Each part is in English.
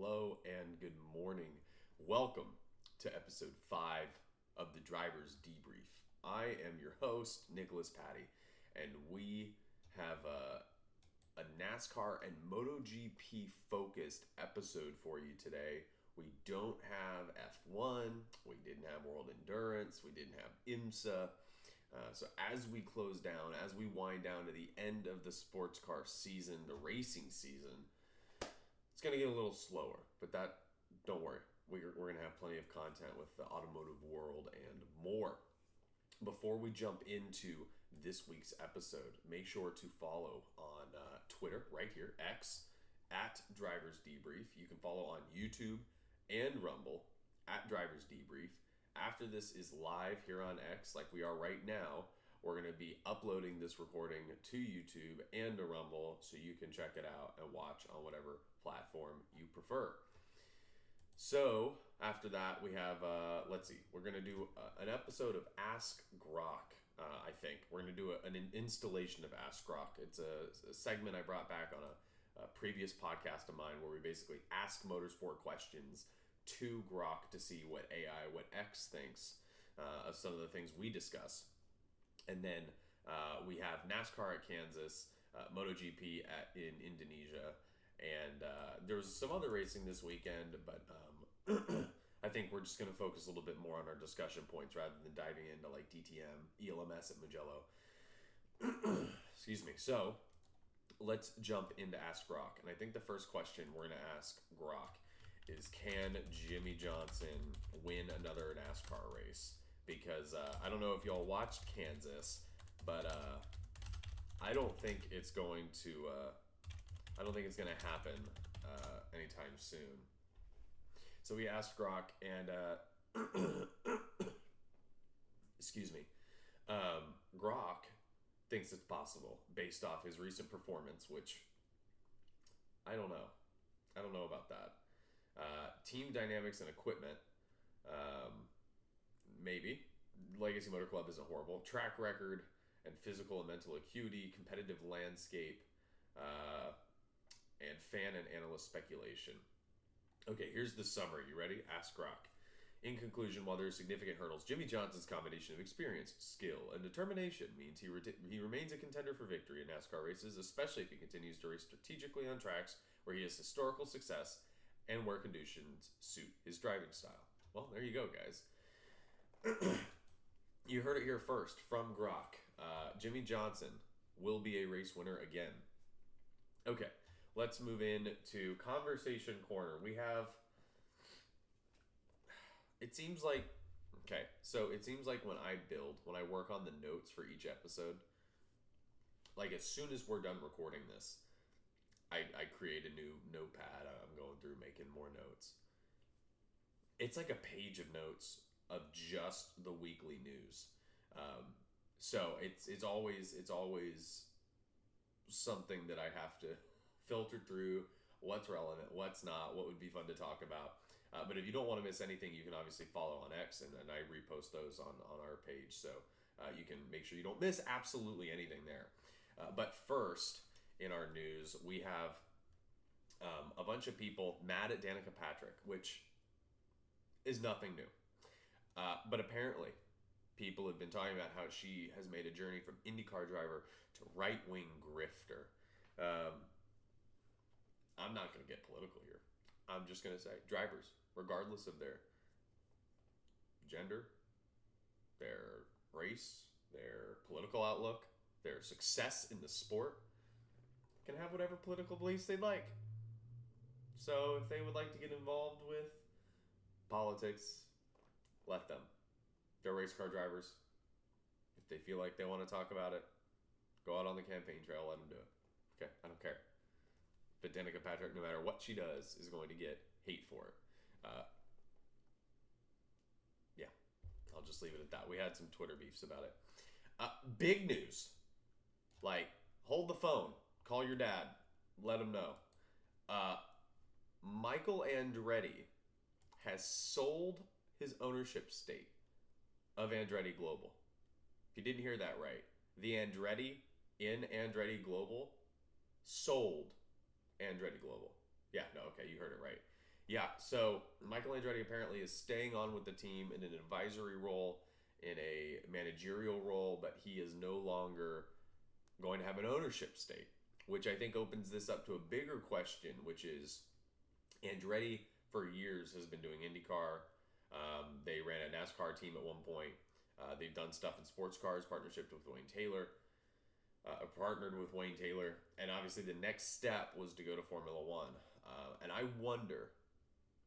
Hello and good morning. Welcome to episode 5 of the Drivers Debrief. I am your host, Nicholas Patti, and we have a NASCAR and MotoGP focused episode for you today. We don't have F1, we didn't have World Endurance, we didn't have IMSA. So as we close down, as we wind down to the end of the sports car season, the racing season, it's going to get a little slower, but don't worry. We're going to have plenty of content with the automotive world and more. Before we jump into this week's episode, make sure to follow on Twitter, right here, X, at DriversDebrief. You can follow on YouTube and Rumble, at DriversDebrief. After this is live here on X, like we are right now, we're going to be uploading this recording to YouTube and to Rumble so you can check it out and watch on whatever platform you prefer. So after that, we have, we're going to do an episode of Ask Grok, I think. We're going to do an installation of Ask Grok. It's a segment I brought back on a previous podcast of mine where we basically ask motorsport questions to Grok to see what X thinks of some of the things we discuss. And then we have NASCAR at Kansas, MotoGP in Indonesia, and there's some other racing this weekend, but I think we're just going to focus a little bit more on our discussion points rather than diving into like DTM, ELMS at Mugello. Excuse me. So let's jump into Ask Grok. And I think the first question we're going to ask Grok is, can Jimmie Johnson win another NASCAR race? Because I don't know if y'all watched Kansas, but I don't think it's going to happen anytime soon. So we asked Grok, and excuse me, Grok thinks it's possible based off his recent performance, which I don't know about that. Team dynamics and equipment, maybe. Legacy Motor Club isn't horrible. Track record and physical and mental acuity, competitive landscape, and fan and analyst speculation. Okay, here's the summary. You ready? Ask Grok. In conclusion, while there are significant hurdles, Jimmie Johnson's combination of experience, skill, and determination means he remains a contender for victory in NASCAR races, especially if he continues to race strategically on tracks where he has historical success and where conditions suit his driving style. Well, there you go, guys. You heard it here first from Grok. Jimmie Johnson will be a race winner again. Okay, let's move into Conversation Corner. We have... It seems like when I work on the notes for each episode, like as soon as we're done recording this, I create a new notepad. I'm going through making more notes. It's like a page of notes of just the weekly news. So it's always something that I have to filter through. What's relevant, what's not, what would be fun to talk about. But if you don't want to miss anything, you can obviously follow on X, and I repost those on our page. So you can make sure you don't miss absolutely anything there. But first, in our news, we have a bunch of people mad at Danica Patrick, which is nothing new. But apparently, people have been talking about how she has made a journey from IndyCar driver to right-wing grifter. I'm not going to get political here. I'm just going to say drivers, regardless of their gender, their race, their political outlook, their success in the sport, can have whatever political beliefs they'd like. So if they would like to get involved with politics, let them. They're race car drivers. If they feel like they want to talk about it, go out on the campaign trail, let them do it. Okay, I don't care. But Danica Patrick, no matter what she does, is going to get hate for it. Yeah, I'll just leave it at that. We had some Twitter beefs about it. Big news. Like, hold the phone. Call your dad. Let him know. Michael Andretti has sold his ownership stake of Andretti Global. If you didn't hear that right, the Andretti in Andretti Global sold Andretti Global. Yeah, no, okay, you heard it right. Yeah, so Michael Andretti apparently is staying on with the team in an advisory role, in a managerial role, but he is no longer going to have an ownership stake, which I think opens this up to a bigger question, which is Andretti for years has been doing IndyCar. They ran a NASCAR team at one point. They've done stuff in sports cars, partnership with Wayne Taylor, partnered with Wayne Taylor, and obviously the next step was to go to Formula One. And I wonder,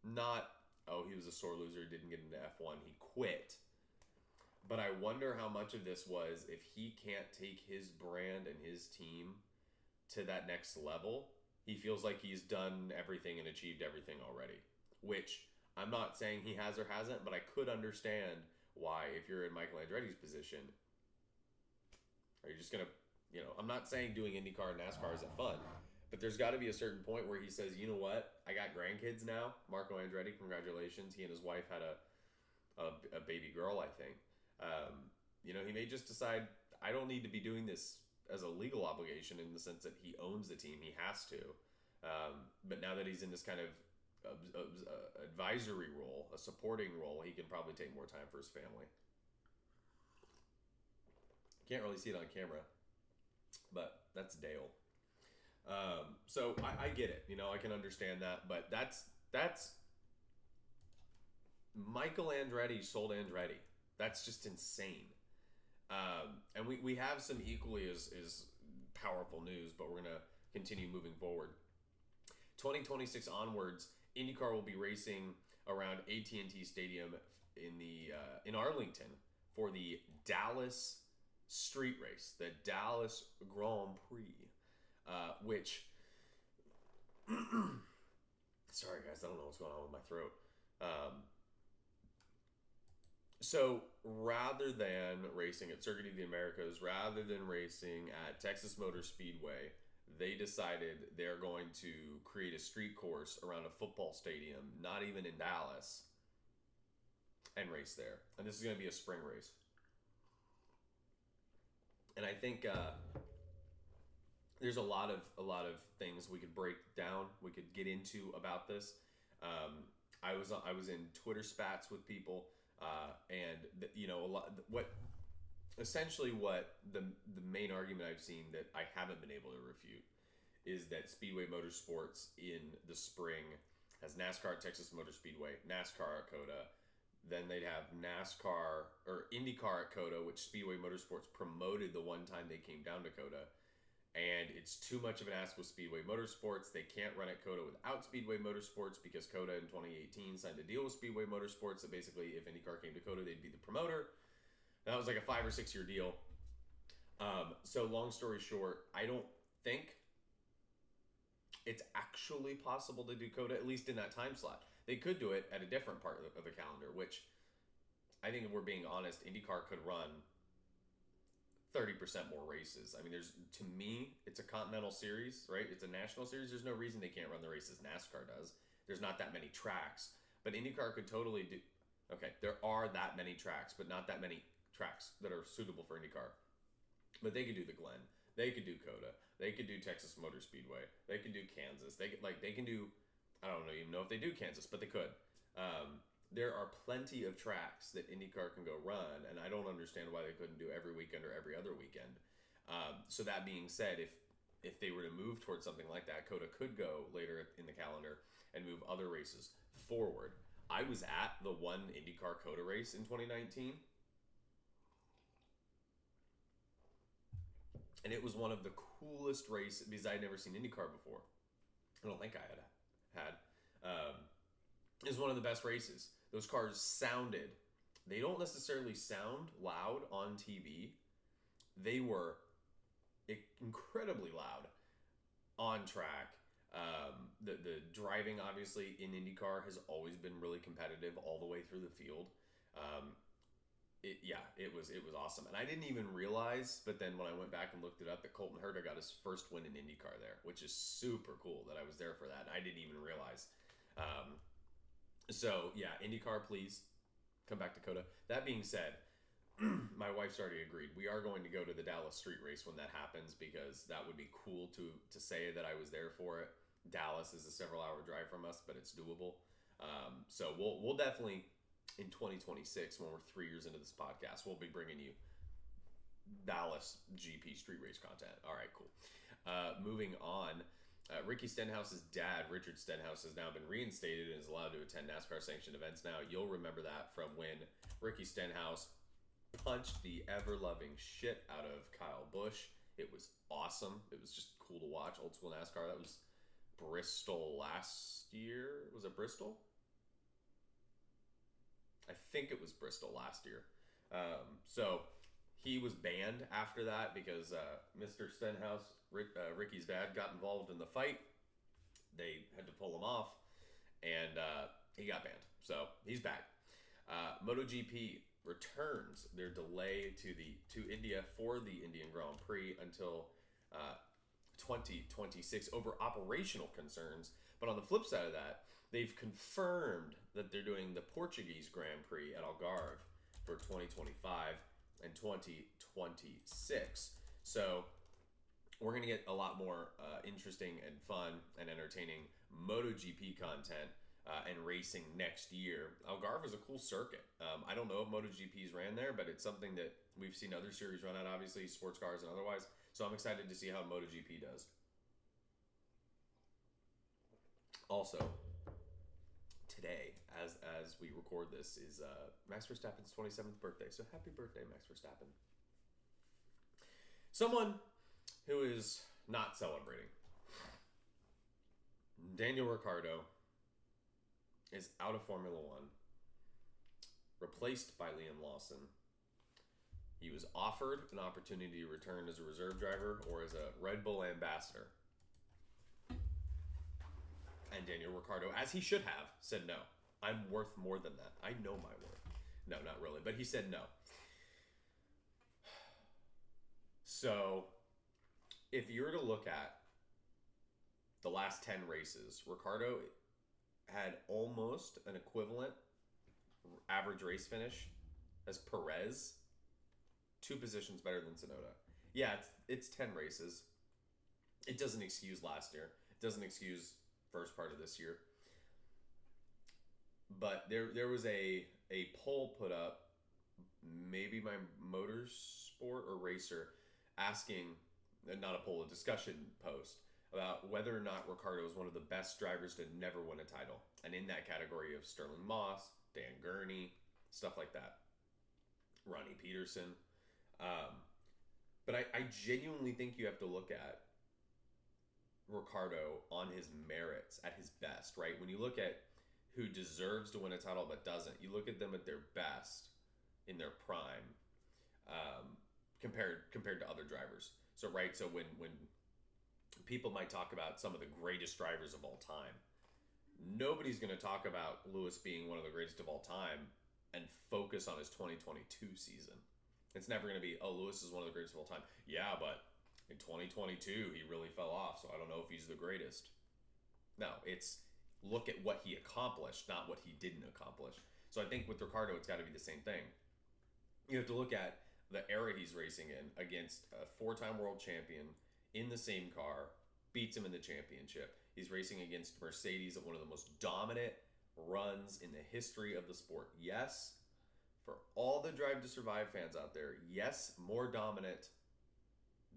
not, oh, he was a sore loser, didn't get into F1, he quit. But I wonder how much of this was if he can't take his brand and his team to that next level, he feels like he's done everything and achieved everything already. Which I'm not saying he has or hasn't, but I could understand why, if you're in Michael Andretti's position, are you just going to, I'm not saying doing IndyCar and NASCAR isn't fun, but there's got to be a certain point where he says, you know what, I got grandkids now. Marco Andretti, congratulations. He and his wife had a baby girl, I think. He may just decide, I don't need to be doing this as a legal obligation in the sense that he owns the team. He has to. But now that he's in this kind of advisory role, a supporting role, he can probably take more time for his family. Can't really see it on camera, but that's Dale. So I get it. I can understand that, but that's Michael Andretti sold Andretti. That's just insane. And we have some equally as powerful news, but we're going to continue moving forward. 2026 onwards, IndyCar will be racing around AT&T Stadium in Arlington for the Dallas Street Race, the Dallas Grand Prix, which sorry guys, I don't know what's going on with my throat. So rather than racing at Circuit of the Americas, rather than racing at Texas Motor Speedway, they decided they're going to create a street course around a football stadium, not even in Dallas, and race there. And this is going to be a spring race. And I think there's a lot of things we could break down, we could get into about this. I was in Twitter spats with people. And a lot what the main argument I've seen that I haven't been able to refute is that Speedway Motorsports in the spring has NASCAR at Texas Motor Speedway, NASCAR at COTA, then they'd have NASCAR or IndyCar at COTA, which Speedway Motorsports promoted the one time they came down to COTA. And it's too much of an ask with Speedway Motorsports. They can't run at COTA without Speedway Motorsports because COTA in 2018 signed a deal with Speedway Motorsports that basically if IndyCar came to COTA, they'd be the promoter. That was like a 5 or 6 year deal. So long story short, I don't think it's actually possible to do COTA, at least in that time slot. They could do it at a different part of the calendar, which I think if we're being honest, IndyCar could run 30% more races. I mean, to me, it's a continental series, right? It's a national series. There's no reason they can't run the races NASCAR does. There's not that many tracks. But IndyCar could totally do... Okay, there are that many tracks, but not that many tracks that are suitable for IndyCar. But they could do the Glen. They could do COTA. They could do Texas Motor Speedway. They could do Kansas. They can do... I don't even know if they do Kansas, but they could. There are plenty of tracks that IndyCar can go run, and I don't understand why they couldn't do every weekend or every other weekend. So that being said, if they were to move towards something like that, COTA could go later in the calendar and move other races forward. I was at the one IndyCar COTA race in 2019, and it was one of the coolest races because I had never seen IndyCar before. I don't think I had. It was one of the best races. Those cars sounded, they don't necessarily sound loud on TV. They were incredibly loud on track. The driving, obviously, in IndyCar has always been really competitive all the way through the field. It was awesome. And I didn't even realize, but then when I went back and looked it up, that Colton Herta got his first win in IndyCar there, which is super cool that I was there for that. And I didn't even realize. So, yeah, IndyCar, please come back to COTA. That being said, my wife's already agreed. We are going to go to the Dallas Street Race when that happens because that would be cool to say that I was there for it. Dallas is a several-hour drive from us, but it's doable. So we'll definitely in 2026, when we're 3 years into this podcast, we'll be bringing you Dallas GP street race content. All right, cool. Moving on. Ricky Stenhouse's dad, Richard Stenhouse, has now been reinstated and is allowed to attend NASCAR sanctioned events now. You'll remember that from when Ricky Stenhouse punched the ever-loving shit out of Kyle Busch. It was awesome. It was just cool to watch. Old school NASCAR. That was Bristol last year. Was it Bristol? I think it was Bristol last year. So he was banned after that because Mr. Stenhouse, Ricky's dad, got involved in the fight. They had to pull him off, and he got banned. So he's back. MotoGP returns their delay to India for the Indian Grand Prix until 2026 over operational concerns. But on the flip side of that, they've confirmed that they're doing the Portuguese Grand Prix at Algarve for 2025 and 2026. So we're going to get a lot more interesting and fun and entertaining MotoGP content and racing next year. Algarve is a cool circuit. I don't know if MotoGP's ran there, but it's something that we've seen other series run at, obviously, sports cars and otherwise. So I'm excited to see how MotoGP does. Also, today, as we record this, is Max Verstappen's 27th birthday. So happy birthday, Max Verstappen. Someone who is not celebrating. Daniel Ricciardo is out of Formula One, replaced by Liam Lawson. He was offered an opportunity to return as a reserve driver or as a Red Bull ambassador. And Daniel Ricciardo, as he should have, said no. I'm worth more than that. I know my worth. No, not really. But he said no. So, if you were to look at the last 10 races, Ricciardo had almost an equivalent average race finish as Perez. 2 positions better than Tsunoda. Yeah, it's 10 races. It doesn't excuse last year. It doesn't excuse first part of this year. But there was a poll put up, maybe my Motorsport or Racer, asking, not a poll, a discussion post, about whether or not Ricciardo is one of the best drivers to never win a title. And in that category of Sterling Moss, Dan Gurney, stuff like that. Ronnie Peterson. But I genuinely think you have to look at Ricciardo on his merits at his best, right? When you look at who deserves to win a title but doesn't, you look at them at their best in their prime, compared to other drivers. So right, so when people might talk about some of the greatest drivers of all time, nobody's going to talk about Lewis being one of the greatest of all time and focus on his 2022 season. It's never going to be, oh, Lewis is one of the greatest of all time. Yeah, but in 2022, he really fell off, so I don't know if he's the greatest. No, it's look at what he accomplished, not what he didn't accomplish. So I think with Ricciardo, it's got to be the same thing. You have to look at the era he's racing in against a 4-time world champion in the same car, beats him in the championship. He's racing against Mercedes at one of the most dominant runs in the history of the sport. Yes, for all the Drive to Survive fans out there, yes, more dominant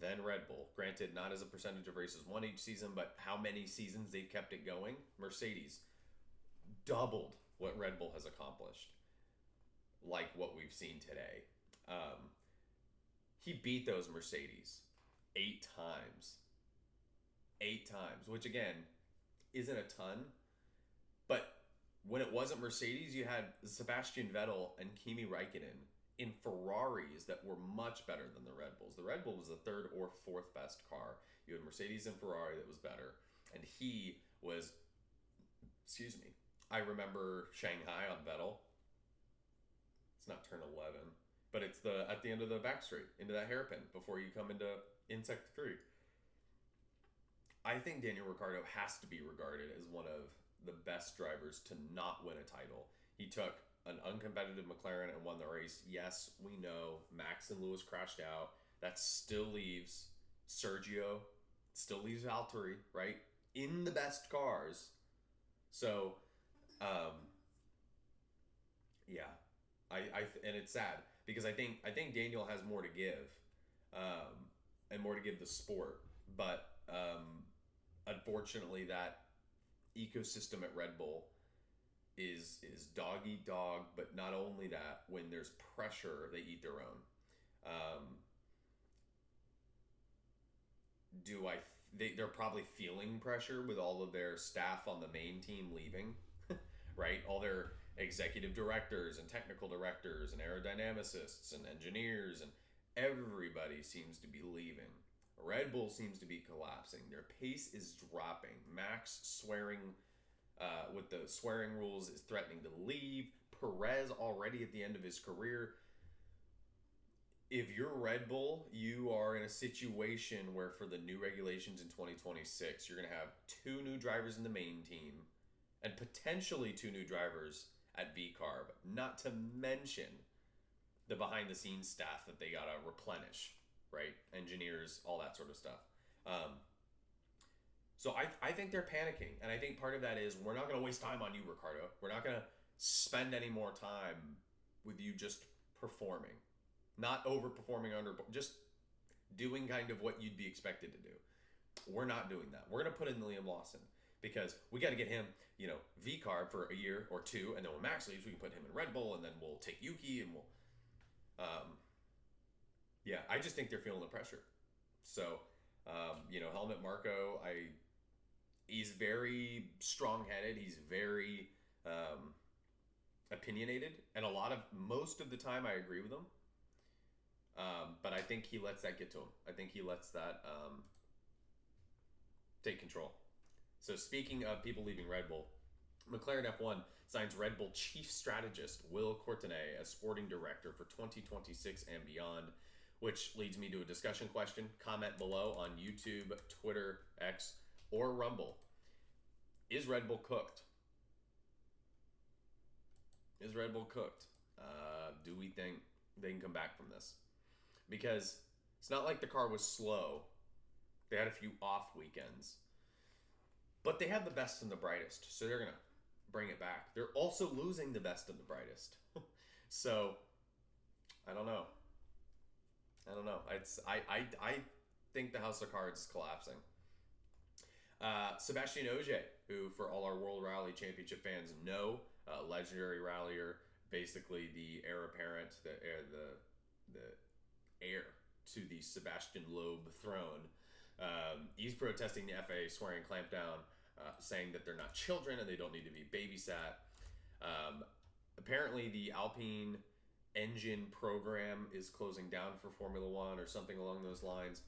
than Red Bull. Granted, not as a percentage of races won each season, but how many seasons they've kept it going. Mercedes doubled what Red Bull has accomplished, like what we've seen today. He beat those Mercedes 8 times. 8 times, which again, isn't a ton. But when it wasn't Mercedes, you had Sebastian Vettel and Kimi Räikkönen in Ferraris that were much better than the Red Bulls. The Red Bull was the 3rd or 4th best car. You had Mercedes and Ferrari that was better. And he was, I remember Shanghai on Vettel. It's not turn 11, but it's at the end of the back straight, into that hairpin, before you come into Insect 3. I think Daniel Ricciardo has to be regarded as one of the best drivers to not win a title. He took an uncompetitive McLaren and won the race. Yes, we know Max and Lewis crashed out. That still leaves Sergio, still leaves Valtteri, right? In the best cars. So Um, yeah, and it's sad because I think Daniel has more to give, and more to give the sport, but unfortunately that ecosystem at Red Bull is dog eat dog. But not only that, when there's pressure, they eat their own. Um, do I? They're probably feeling pressure with all of their staff on the main team leaving, right? All their executive directors and technical directors and aerodynamicists and engineers and everybody seems to be leaving. Red Bull seems to be collapsing. Their pace is dropping. Max swearing with the swearing rules is threatening to leave. Perez already at the end of his career. If you're Red Bull, you are in a situation where for the new regulations in 2026, you're going to have two new drivers in the main team and potentially two new drivers at VCARB, not to mention the behind the scenes staff that they got to replenish, right? Engineers, all that sort of stuff. So I think they're panicking. And I think part of that is we're not going to waste time on you, Ricardo. We're not going to spend any more time with you just performing. Not overperforming, just doing kind of what you'd be expected to do. We're not doing that. We're going to put in Liam Lawson because we got to get him, VCARB for a year or two, and then when Max leaves, we can put him in Red Bull, and then we'll take Yuki, and we'll, yeah, I just think they're feeling the pressure. So, Helmut Marko, he's very strong-headed. He's very opinionated, and most of the time, I agree with him. But I think he lets that get to him. I think he lets that take control. So speaking of people leaving Red Bull, McLaren F1 signs Red Bull chief strategist Will Courtenay as sporting director for 2026 and beyond, which leads me to a discussion question. Comment below on YouTube, Twitter, X, or Rumble. Is Red Bull cooked? Is Red Bull cooked? Do we think they can come back from this? Because it's not like the car was slow. They had a few off weekends. But they have the best and the brightest, so they're going to bring it back. They're also losing the best and the brightest. So, I don't know. I think the House of Cards is collapsing. Sebastian Ogier, who for all our World Rally Championship fans know, legendary rallier, basically the heir apparent, the heir to the Sebastian Loeb throne. He's protesting the FAA swearing clampdown, saying that they're not children and they don't need to be babysat. Apparently, the Alpine engine program is closing down for Formula One or something along those lines,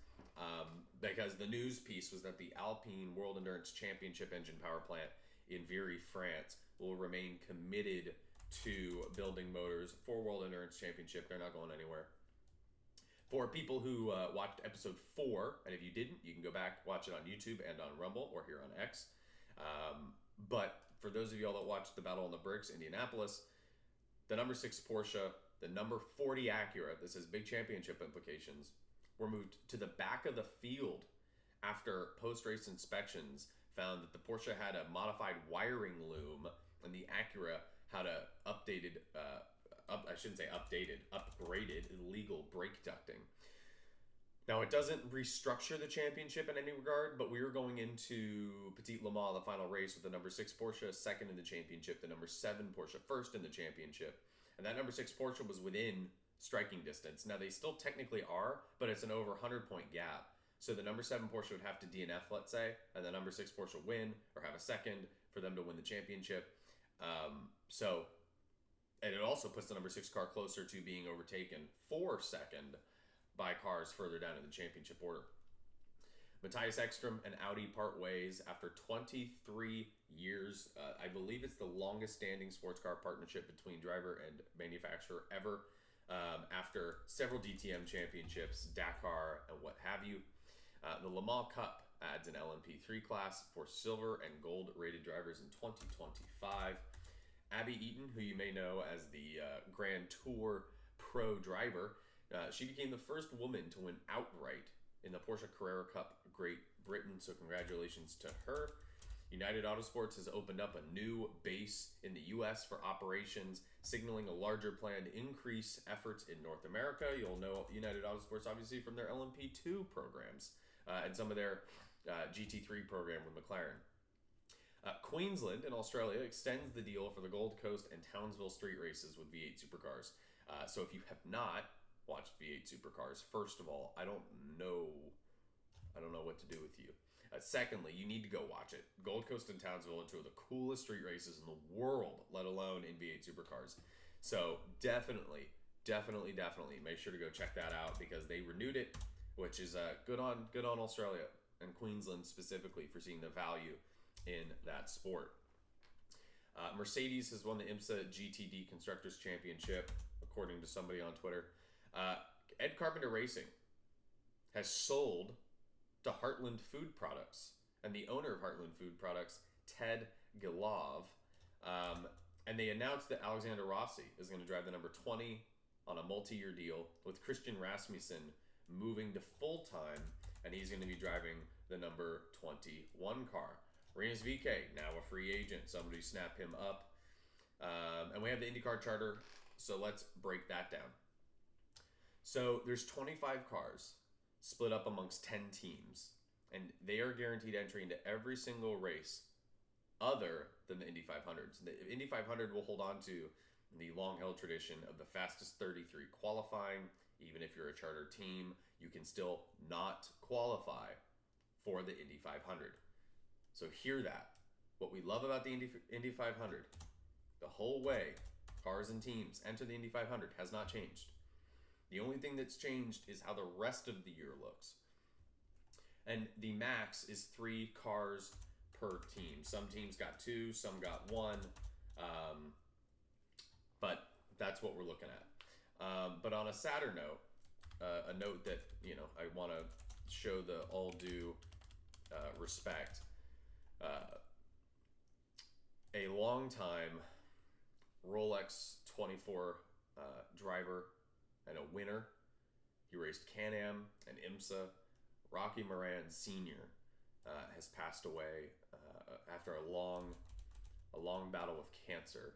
because the news piece was that the Alpine World Endurance Championship engine power plant in Viry, France, will remain committed to building motors for World Endurance Championship. They're not going anywhere. For people who watched episode 4, and if you didn't, you can go back, watch it on YouTube and on Rumble or here on X. But for those of y'all that watched the Battle on the Bricks, Indianapolis, the number 6 Porsche, the number 40 Acura, this has big championship implications, were moved to the back of the field after post-race inspections found that the Porsche had a modified wiring loom and the Acura had a upgraded illegal brake ducting. Now, it doesn't restructure the championship in any regard, but we were going into Petit Le Mans, the final race, with the number 6 Porsche second in the championship, the number 7 Porsche first in the championship. And that number 6 Porsche was within striking distance. Now, they still technically are, but it's an over 100-point gap. So the number 7 Porsche would have to DNF, let's say, and the number 6 Porsche win or have a second for them to win the championship. And it also puts the number 6 car closer to being overtaken for second by cars further down in the championship order. Matthias Ekstrom and Audi part ways after 23 years. I believe it's the longest standing sports car partnership between driver and manufacturer ever, after several DTM championships, Dakar, and what have you. The Le Mans Cup adds an LMP3 class for silver and gold rated drivers in 2025. Abby Eaton, who you may know as the Grand Tour Pro driver, she became the first woman to win outright in the Porsche Carrera Cup Great Britain, so congratulations to her. United Autosports has opened up a new base in the U.S. for operations, signaling a larger plan to increase efforts in North America. You'll know United Autosports, obviously, from their LMP2 programs and some of their GT3 program with McLaren. Queensland in Australia extends the deal for the Gold Coast and Townsville street races with V8 supercars. So if you have not watched V8 supercars, first of all, I don't know what to do with you. Secondly, you need to go watch it. Gold Coast and Townsville are two of the coolest street races in the world, let alone in V8 supercars. So definitely make sure to go check that out because they renewed it, which is good on Australia and Queensland specifically for seeing the value in that sport. Mercedes has won the IMSA GTD Constructors Championship, according to somebody on Twitter. Ed Carpenter Racing has sold to Heartland Food Products, and the owner of Heartland Food Products, Ted Gilov, and they announced that Alexander Rossi is going to drive the number 20 on a multi-year deal, with Christian Rasmussen moving to full-time, and he's going to be driving the number 21 car. Rinus VeeKay, now a free agent. Somebody snap him up. And we have the IndyCar charter, so let's break that down. So there's 25 cars split up amongst 10 teams, and they are guaranteed entry into every single race other than the Indy 500s. The Indy 500 will hold on to the long-held tradition of the fastest 33 qualifying. Even if you're a charter team, you can still not qualify for the Indy 500. So hear that. What we love about the Indy 500, the whole way cars and teams enter the Indy 500 has not changed. The only thing that's changed is how the rest of the year looks. And the max is 3 cars per team. Some teams got 2, some got 1. But that's what we're looking at. But on a sadder note, a note that, I want to show the all due respect. A long-time Rolex 24 driver and a winner. He raced Can-Am and IMSA. Rocky Moran Sr. Has passed away after a long battle with cancer,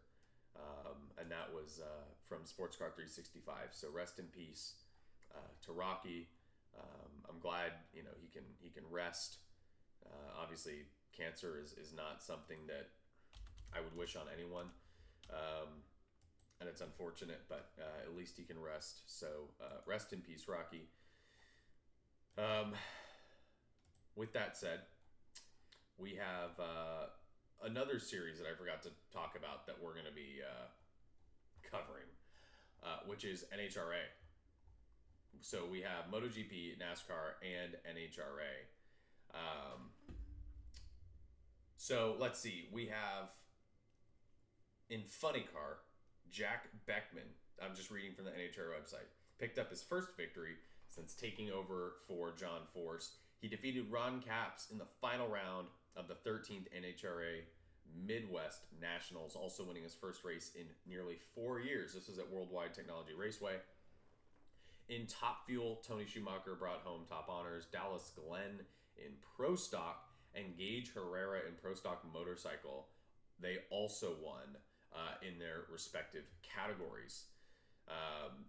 and that was from Sports Car 365. So rest in peace to Rocky. I'm glad he can rest. Obviously, cancer is not something that I would wish on anyone. And it's unfortunate, but at least he can rest. So rest in peace, Rocky. With that said, we have another series that I forgot to talk about that we're going to be covering, which is NHRA. So we have MotoGP, NASCAR, and NHRA. So let's see. We have in Funny Car, Jack Beckman, I'm just reading from the NHRA website, picked up his first victory since taking over for John Force. He defeated Ron Capps in the final round of the 13th NHRA Midwest Nationals, also winning his first race in nearly 4 years. This was at Worldwide Technology Raceway. In Top Fuel, Tony Schumacher brought home top honors. Dallas Glenn in Pro Stock and Gage Herrera in Pro Stock Motorcycle, they also won in their respective categories.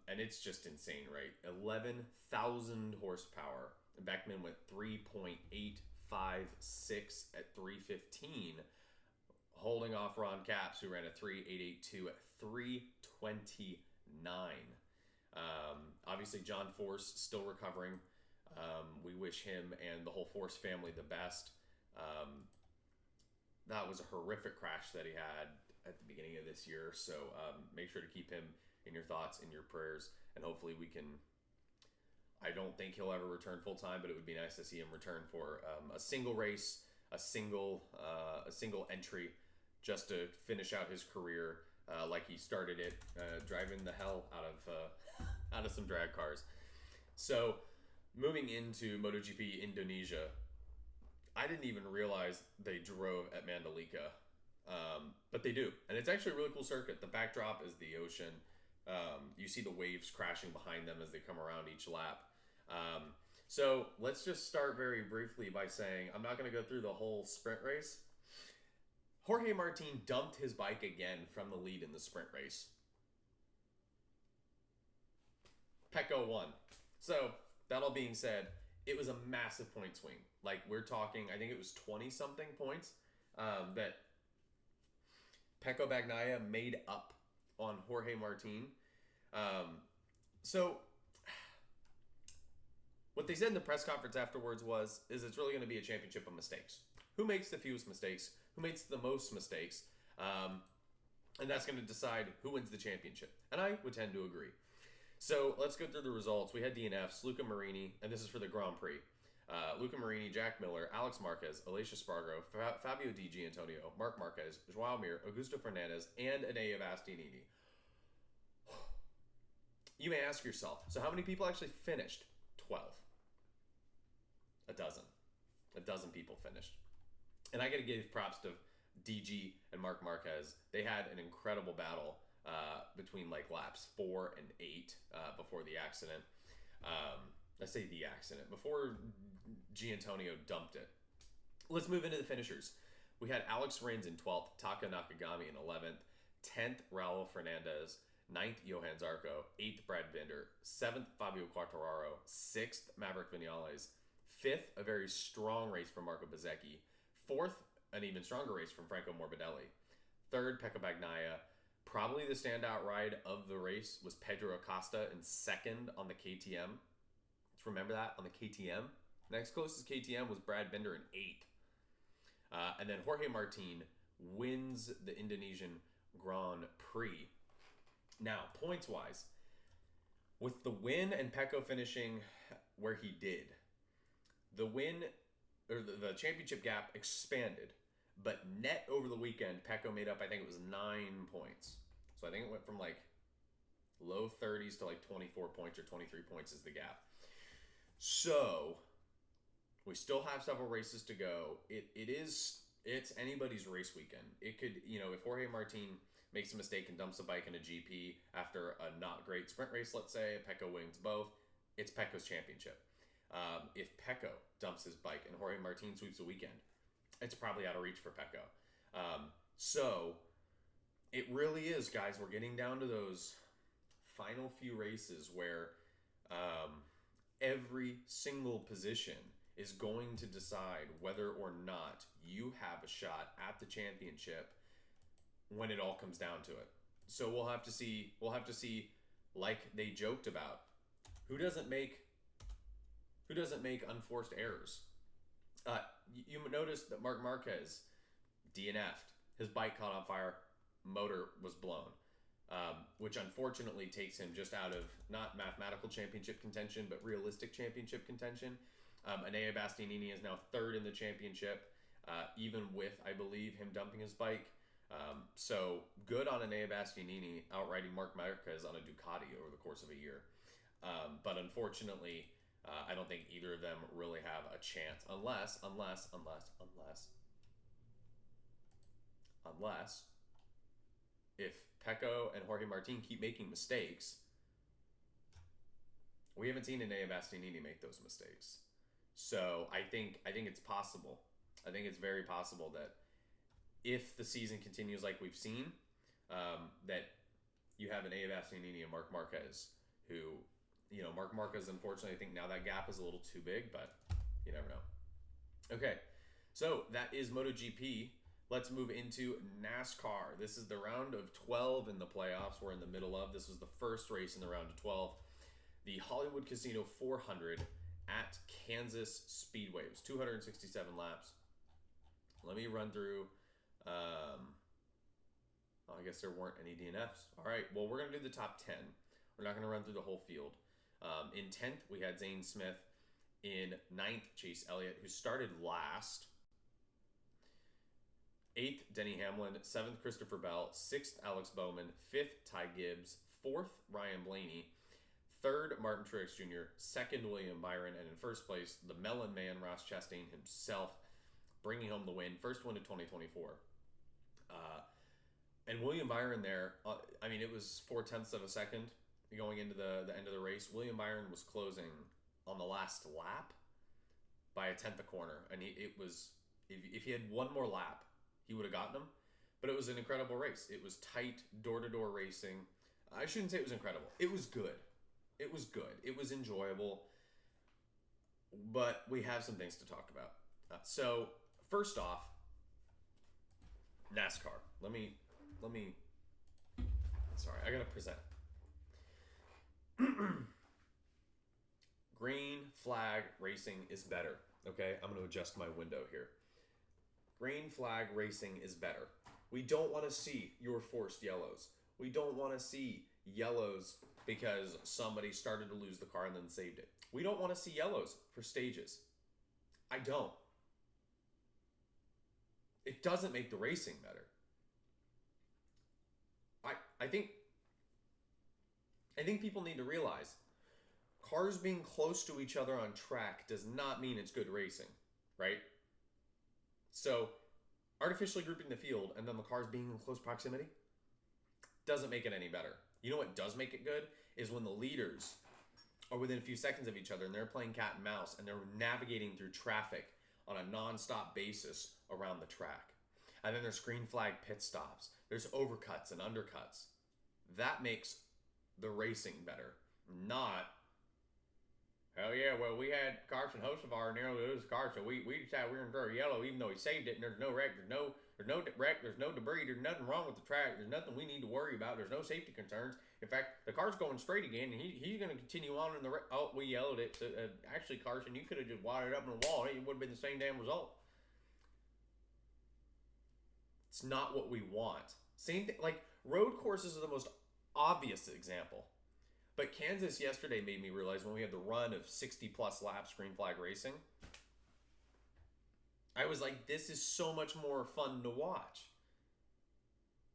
And it's just insane, right? 11,000 horsepower. Beckman went 3.856 at 315, holding off Ron Capps, who ran a 3.882 at 329. Obviously, John Force still recovering. We wish him and the whole Force family the best. That was a horrific crash that he had at the beginning of this year. So make sure to keep him in your thoughts, in your prayers, and hopefully we can. I don't think he'll ever return full time, but it would be nice to see him return for a single race, a single entry, just to finish out his career like he started it, driving the hell out of some drag cars. So moving into MotoGP Indonesia, I didn't even realize they drove at Mandalika, but they do, and it's actually a really cool circuit. The backdrop is the ocean. You see the waves crashing behind them as they come around each lap. So let's just start very briefly by saying I'm not going to go through the whole sprint race. Jorge Martin dumped his bike again from the lead in the sprint race. Pecco won. So, that all being said, it was a massive point swing. Like, we're talking, I think it was 20-something points that Pecco Bagnaia made up on Jorge Martin. So, what they said in the press conference afterwards is it's really going to be a championship of mistakes. Who makes the fewest mistakes? Who makes the most mistakes? And that's going to decide who wins the championship. And I would tend to agree. So let's go through the results. We had DNFs, Luca Marini, and this is for the Grand Prix. Luca Marini, Jack Miller, Alex Marquez, Alicia Spargo, Fabio Di Gianantonio, Marc Marquez, Joao Mir, Augusto Fernandez, and Enea Bastianini. You may ask yourself, so how many people actually finished? 12. A dozen people finished. And I got to give props to DG and Marc Marquez. They had an incredible battle between like laps 4 and 8 before the accident. I say the accident. Before Gianantonio dumped it. Let's move into the finishers. We had Alex Rins in 12th, Taka Nakagami in 11th, 10th, Raul Fernandez, 9th, Johan Zarco, 8th, Brad Binder, 7th, Fabio Quartararo, 6th, Maverick Vinales, 5th, a very strong race from Marco Bezzecchi, 4th, an even stronger race from Franco Morbidelli, 3rd, Pecco Bagnaia. Probably the standout ride of the race was Pedro Acosta in 2nd on the KTM. Let's remember that, on the KTM. Next closest KTM was Brad Binder in 8th. And then Jorge Martin wins the Indonesian Grand Prix. Now, points-wise, with the win and Pecco finishing where he did, the win, or the championship gap expanded, but net over the weekend, Pecco made up, I think it was 9 points. So I think it went from like low 30s to like 24 points or 23 points is the gap. So we still have several races to go. It's anybody's race weekend. It could, if Jorge Martin makes a mistake and dumps a bike in a GP after a not great sprint race, let's say, Pecco wins both, it's Pecco's championship. If Pecco dumps his bike and Jorge Martin sweeps the weekend, it's probably out of reach for Pecco. So it really is, guys. We're getting down to those final few races where every single position is going to decide whether or not you have a shot at the championship when it all comes down to it. So we'll have to see, like they joked about, who doesn't make unforced errors. You noticed that Marc Marquez DNF'd. His bike caught on fire, motor was blown, which unfortunately takes him just out of not mathematical championship contention, but realistic championship contention. Enea Bastianini is now 3rd in the championship, even with, I believe, him dumping his bike. So good on Enea Bastianini outriding Marc Marquez on a Ducati over the course of a year. But unfortunately, I don't think either of them really have a chance unless if Pecco and Jorge Martin keep making mistakes. We haven't seen Enea Bastianini make those mistakes. So I think it's possible. I think it's very possible that if the season continues like we've seen, that you have Enea Bastianini and Marc Marquez, who, Marc Marquez, unfortunately, I think now that gap is a little too big, but you never know. Okay, so that is MotoGP. Let's move into NASCAR. This is the round of 12 in the playoffs we're in the middle of. This was the first race in the round of 12. The Hollywood Casino 400 at Kansas Speedway. It was 267 laps. Let me run through. I guess there weren't any DNFs. All right, well, we're going to do the top 10. We're not going to run through the whole field. In 10th, we had Zane Smith. In 9th, Chase Elliott, who started last. 8th, Denny Hamlin. 7th, Christopher Bell. 6th, Alex Bowman. 5th, Ty Gibbs. 4th, Ryan Blaney. 3rd, Martin Truex Jr. 2nd, William Byron. And in first place, the Melon Man, Ross Chastain himself, bringing home the win. First win of 2024. And William Byron there, it was 0.4 of a second going into the end of the race. William Byron was closing on the last lap by 1/10 a corner. And it was, if he had one more lap, he would have gotten them. But it was an incredible race. It was tight, door-to-door racing. I shouldn't say it was incredible. It was good. It was good. It was enjoyable. But we have some things to talk about. So, first off, NASCAR. Let me. Sorry, I gotta present. Green flag racing is better. Okay, I'm gonna adjust my window here. Green flag racing is better. We don't want to see your forced yellows. We don't want to see yellows because somebody started to lose the car and then saved it. We don't want to see yellows for stages. I don't. It doesn't make the racing better. I think people need to realize cars being close to each other on track does not mean it's good racing, right? So, artificially grouping the field and then the cars being in close proximity doesn't make it any better. You know what does make it good is when the leaders are within a few seconds of each other and they're playing cat and mouse and they're navigating through traffic on a non-stop basis around the track. And then there's green flag pit stops. There's overcuts and undercuts. That makes the racing better. Not, hell yeah, well, we had Carson Hocevar nearly lose the car, so we decided we were going to throw a yellow even though he saved it, and there's no wreck, there's no wreck, there's no debris, there's nothing wrong with the track, there's nothing we need to worry about, there's no safety concerns. In fact, the car's going straight again, and he's going to continue on in the oh, we yellowed it. So, actually, Carson, you could have just wired it up in the wall. It would have been the same damn result. It's not what we want. Same thing, like road courses are the most obvious example. But Kansas yesterday made me realize when we had the run of 60 plus laps green flag racing, I was like, this is so much more fun to watch.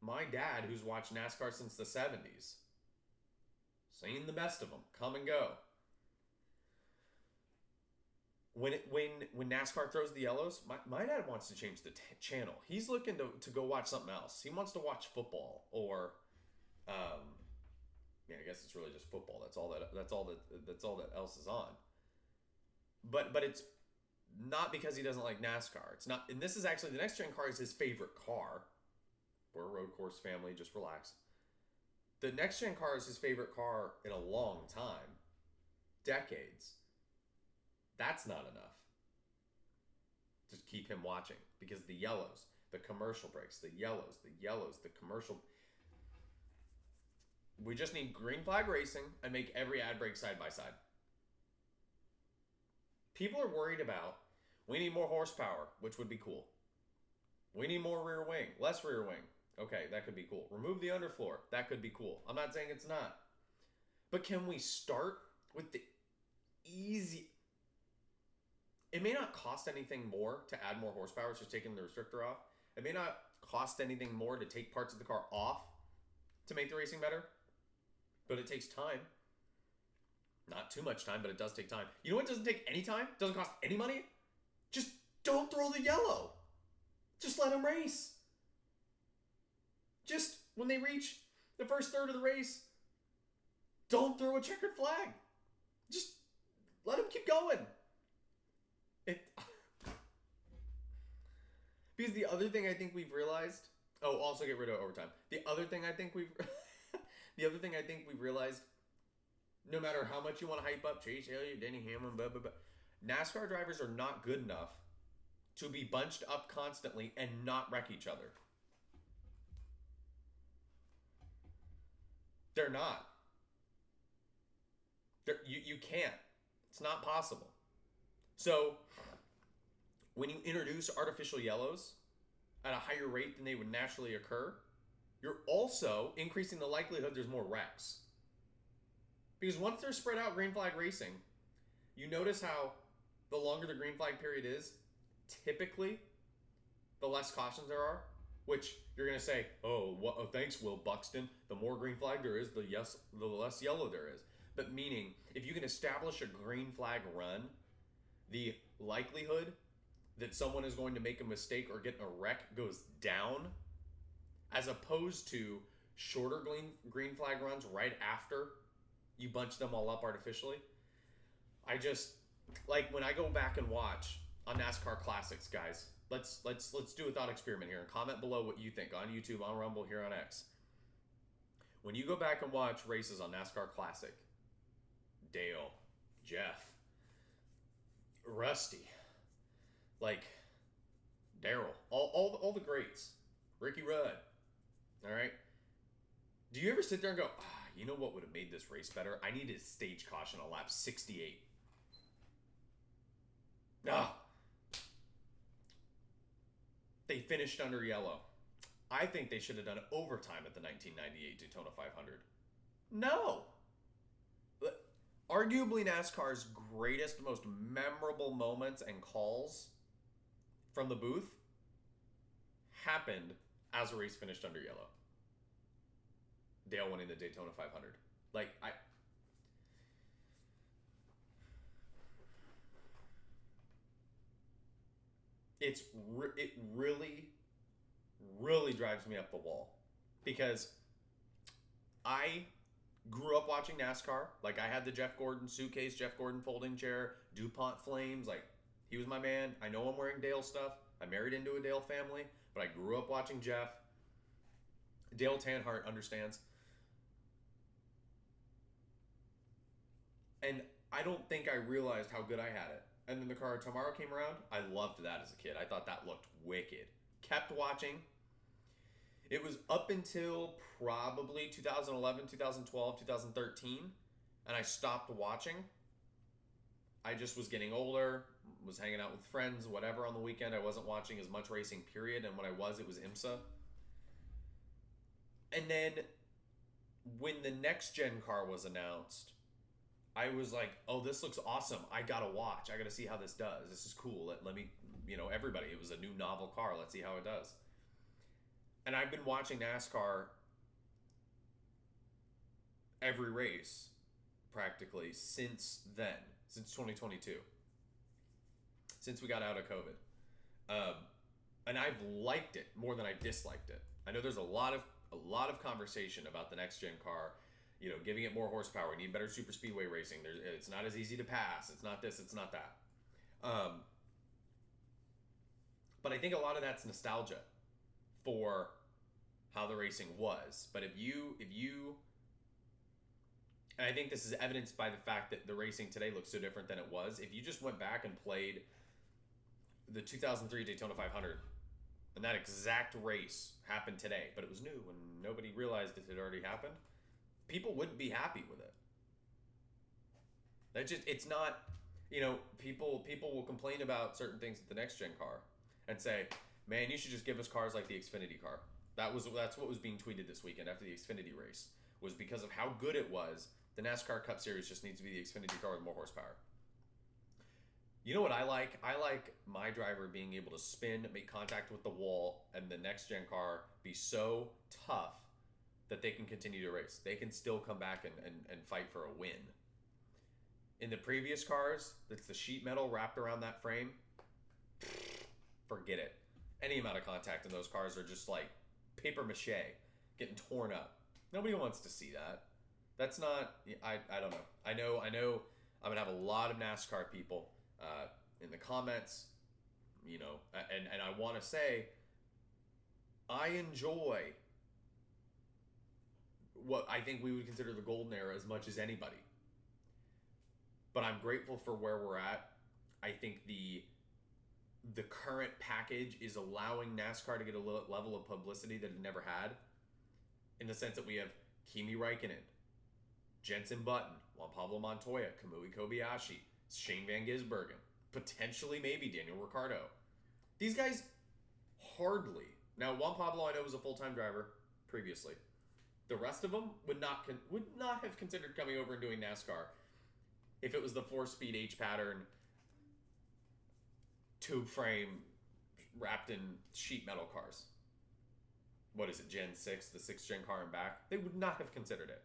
My dad, who's watched NASCAR since the 70s, seen the best of them come and go. When NASCAR throws the yellows, my dad wants to change the channel. He's looking to go watch something else. He wants to watch football or, yeah, I guess it's really just football. That's all that else is on. But it's not because he doesn't like NASCAR. It's not, and this is actually the next gen car is his favorite car. We're a road course family. Just relax. The next gen car is his favorite car in a long time, decades. That's not enough. Just keep him watching because the yellows, the commercial breaks, the yellows, the commercial. We just need green flag racing and make every ad break side by side. People are worried about, we need more horsepower, which would be cool. We need more rear wing, less rear wing. Okay, that could be cool. Remove the underfloor. That could be cool. I'm not saying it's not. But can we start with the easy... It may not cost anything more to add more horsepower. It's just taking the restrictor off. It may not cost anything more to take parts of the car off to make the racing better. But it takes time. Not too much time, but it does take time. You know what doesn't take any time? Doesn't cost any money? Just don't throw the yellow. Just let them race. Just when they reach the first third of the race, don't throw a checkered flag. Just let them keep going. Because the other thing I think we've realized, also get rid of overtime. The other thing I think we've realized, no matter how much you want to hype up Chase Elliott, Denny Hamlin, blah, blah, blah, NASCAR drivers are not good enough to be bunched up constantly and not wreck each other. They're not. You can't. It's not possible. So, when you introduce artificial yellows at a higher rate than they would naturally occur, you're also increasing the likelihood there's more wrecks. Because once they're spread out green flag racing, you notice how the longer the green flag period is, typically, the less cautions there are. Which you're going to say, thanks, Will Buxton. The more green flag there is, the less yellow there is. But meaning, if you can establish a green flag run, the likelihood that someone is going to make a mistake or get in a wreck goes down, as opposed to shorter green flag runs right after you bunch them all up artificially. I just, like when I go back and watch on NASCAR Classics, guys, let's do a thought experiment here and comment below what you think on YouTube, on Rumble, here on X. When you go back and watch races on NASCAR Classic, Dale, Jeff, Rusty, like Daryl, all the greats, Ricky Rudd, all right? Do you ever sit there and go, you know what would have made this race better? I needed a stage caution on lap 68. They finished under yellow. I think they should have done overtime at the 1998 Daytona 500. No. Arguably NASCAR's greatest, most memorable moments and calls from the booth happened as a race finished under yellow. Dale winning the Daytona 500. It really drives me up the wall, because I grew up watching NASCAR. Like, I had the Jeff Gordon suitcase, Jeff Gordon folding chair, DuPont flames. Like, he was my man. I know I'm wearing Dale stuff. I married into a Dale family, but I grew up watching Jeff. Dale Tanhart understands. And I don't think I realized how good I had it. And then the car tomorrow came around. I loved that as a kid. I thought that looked wicked. Kept watching. It was up until probably 2011, 2012, 2013. And I stopped watching. I just was getting older. Was hanging out with friends, whatever, on the weekend. I wasn't watching as much racing, period. And when I was, it was IMSA. And then when the next gen car was announced, I was like, oh, this looks awesome. I gotta watch. I gotta see how this does. This is cool. Let me, everybody. It was a new novel car. Let's see how it does. And I've been watching NASCAR every race practically since then, since 2022, since we got out of COVID. And I've liked it more than I disliked it. I know there's a lot of conversation about the next gen car. Giving it more horsepower. We need better super speedway racing. It's not as easy to pass. It's not this. It's not that. But I think a lot of that's nostalgia for how the racing was. But if you, and I think this is evidenced by the fact that the racing today looks so different than it was. If you just went back and played the 2003 Daytona 500, and that exact race happened today, but it was new and nobody realized it had already happened, people wouldn't be happy with it. It's not, people will complain about certain things with the next gen car and say, man, you should just give us cars like the Xfinity car. That's what was being tweeted this weekend after the Xfinity race, was because of how good it was. The NASCAR Cup Series just needs to be the Xfinity car with more horsepower. You know what I like? I like my driver being able to spin, make contact with the wall, and the next gen car be so tough that they can continue to race. They can still come back and fight for a win. In the previous cars, that's the sheet metal wrapped around that frame. Forget it. Any amount of contact in those cars are just like paper mache, getting torn up. Nobody wants to see that. That's not, I don't know. I know I'm gonna have a lot of NASCAR people in the comments, and I want to say, I enjoy what I think we would consider the golden era as much as anybody. But I'm grateful for where we're at. I think the current package is allowing NASCAR to get a level of publicity that it never had, in the sense that we have Kimi Räikkönen, Jenson Button, Juan Pablo Montoya, Kamui Kobayashi, Shane Van Gisbergen, potentially maybe Daniel Ricciardo. These guys hardly. Now, Juan Pablo, I know, was a full-time driver previously. The rest of them would not have considered coming over and doing NASCAR if it was the 4-speed H-pattern tube frame wrapped in sheet metal cars. What is it, Gen 6, the 6th gen car and back? They would not have considered it.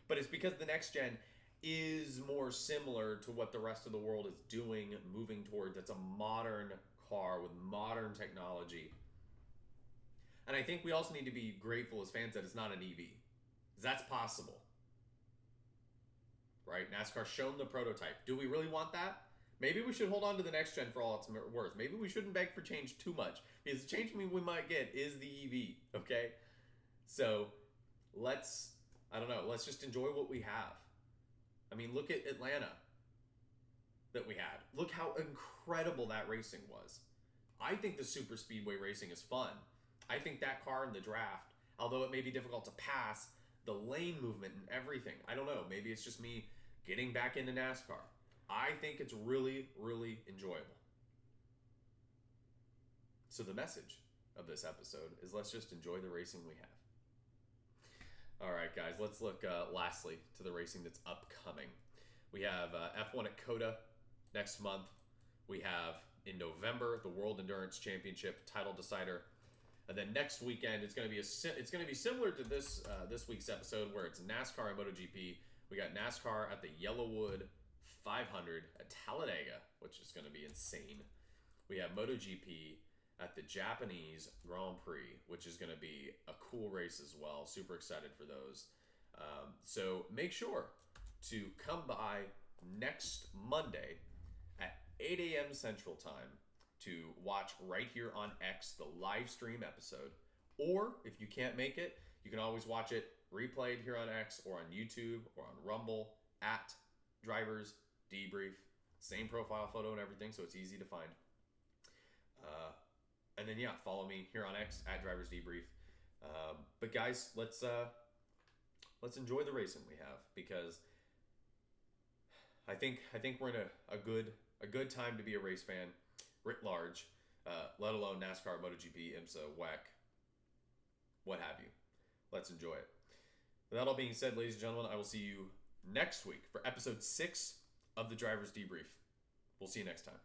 But it's because the next gen is more similar to what the rest of the world is doing, moving towards. It's a modern car with modern technology. And I think we also need to be grateful as fans that it's not an EV. That's possible. Right? NASCAR's shown the prototype. Do we really want that? Maybe we should hold on to the next gen for all it's worth. Maybe we shouldn't beg for change too much, because the change we might get is the EV. Okay, so let's just enjoy what we have. I mean, look at Atlanta that we had. Look how incredible that racing was. I think the super speedway racing is fun. I think that car in the draft, although it may be difficult to pass, the lane movement and everything, I don't know, maybe it's just me getting back into NASCAR. I think it's really, really enjoyable. So the message of this episode is, let's just enjoy the racing we have. All right, guys, let's look lastly to the racing that's upcoming. We have F1 at COTA next month. We have in November the World Endurance Championship title decider, and then next weekend it's going to be similar to this week's episode, where it's NASCAR and MotoGP. We got NASCAR at the Yellowwood 500 at Talladega, which is going to be insane. We have MotoGP at the Japanese Grand Prix, which is going to be a cool race as well. Super excited for those. So make sure to come by next Monday at 8 a.m. Central Time to watch right here on X the live stream episode. Or if you can't make it, you can always watch it replayed here on X or on YouTube or on Rumble at DriversDebrief. Same profile photo and everything, so it's easy to find. And then follow me here on X at DriversDebrief. But guys, let's enjoy the racing we have, because I think we're in a good time to be a race fan writ large, let alone NASCAR, MotoGP, IMSA, WEC, what have you. Let's enjoy it. With that all being said, ladies and gentlemen, I will see you next week for episode 6 of the Drivers Debrief. We'll see you next time.